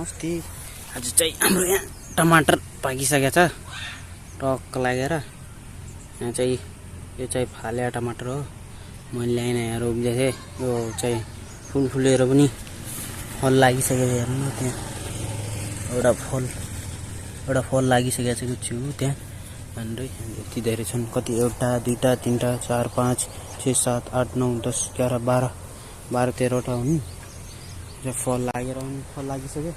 नमस्ते। आज चाहिँ हाम्रो यहाँ टमाटर पाकिसकेको छ टक्क लागेर। यहाँ चाहिँ यो चाहिँ फाले टमाटर हो। मैले ल्याइन यहाँ रोप्दै थिएँ। यो चाहिँ फुल फुलेर पनि फल लागिसकेको छ। हेर्नु त्यहाँ एउटा फल लागिसकेको छ छु त्यहाँ। हाम्रै यति धेरै छन्। कति 1 2 3 4 5 6 7 8 9 10 11 12 13वटा हुन्। जो फल लागेर फल लागिसक्यो।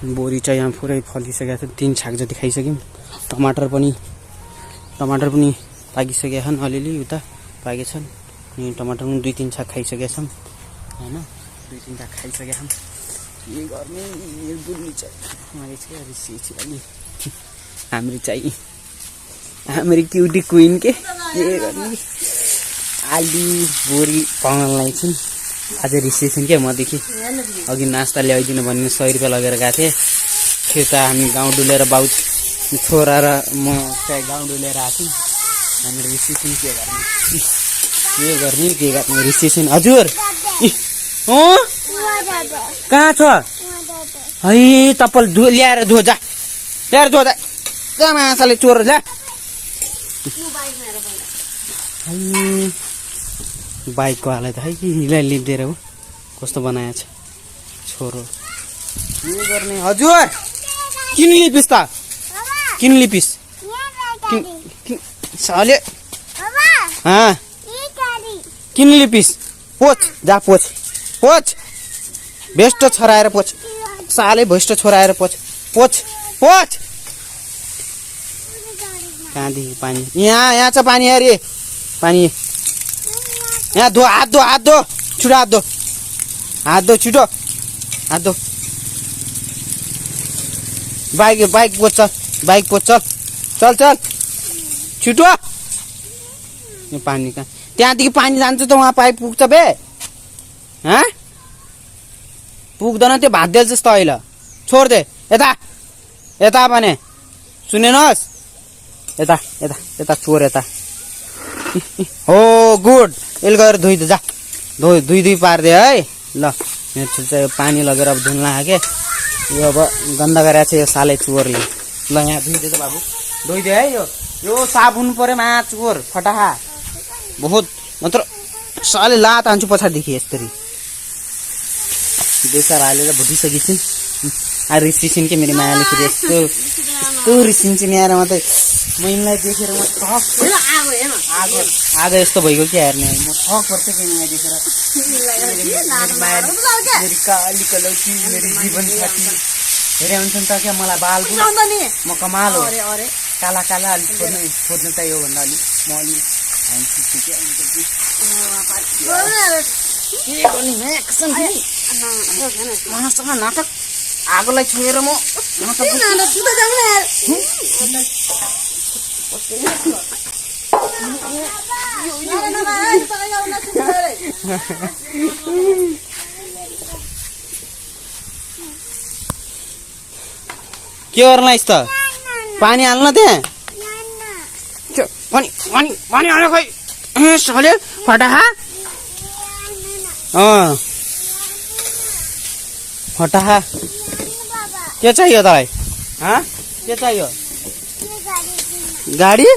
बोरी चाहिँ यहाँ पुरै फलिसकेको छ। 3 छाक जति खाइसक्यौँ। टमाटर पनि पाकिसकेका छन्। अलिअलि उता पाकेछन्। अनि टमाटर पनि 2-3 छाक खाइसकेका छन् हैन। 2-3 छाक खाइसकेका छन्। के गर्ने यो बुढी चाहिँ मलाई चाहिँ रिस अलि हाम्रो क्युटी क्वीन के गर्ने आलु बोरी पाउनलाई चाहिँ आज रिसेसन क्या। मदेखि अघि नास्ता ल्याइदिनु भन्ने 100 रुपियाँ लगेर गएको थिएँ। खेता हामी गाउँ डुलेर बाउ छोरा र म चाहिँ गाउँ डुलेर आएको थियौँ। हाम्रो रिसेसन के गर्ने रिसेसन। हजुर कहाँ छ है तप्पल ल्याएर धो जा माछाले चोर जा। बाइकको हालत है कि हिलाई लिप्देर हो कस्तो बनाएको छ छोरो। के गर्ने हजुर किन लिपिस त किन लिपिस साले किन लिपिस पोछ जा पोछ भेस्ट छोराएर पोछ साले भेस्ट छोराएर पोछ कहाँदेखि पानी यहाँ छ पानी अरे पानी यहाँ दो हात दो छिटो हात दो बाइक पोछ चल छिटो। यो पानी कहाँ त्यहाँदेखि पानी जान्छ त वहाँ पाइप पुग्छ बे पुग्दैन त्यो भाँदेल जस्तो अहिले छोड दे यता भने सुनेनस् यता चोर यता हो गुड एल गएर धोइ जा धोइ पार्दे है ल। मेरो चाहिँ पानी लगेर अब धुन लाग्यो के यो अब गन्दा गरेको छ यो साले चोरले। ल यहाँ धोइदे त बाबु धोइदे है यो साबुन पऱ्यो मा चोर फटाहा बहुत मात्र साले लात हान्छु पछाडिदेखि यसरी बेसार हालेर भुटिसकेछन्। रिसिन्छन् के मेरो मायाले फेरि यस्तो रिसिन्छन् यार। म त महिनालाई देखेर म ठक आगो यस्तो भइगयो कि हेर्ने म ठक पर्छ कि मलाई देखेर। मेरी काली कलौती मेरी जीवन साथी हेरे हुन्छन् त क्या मलाई बाल म कमाल हो काला अलिक छोड्नु त यो भन्दा अलिक म अलिक नाटक आगोलाई छोएर म के गर्नलाइस् त पानी हाल्न त्यहाँ पानी हाल्यो खै साले फटाहा फटाहा के चाहियो तँलाई के चाहियो गाडी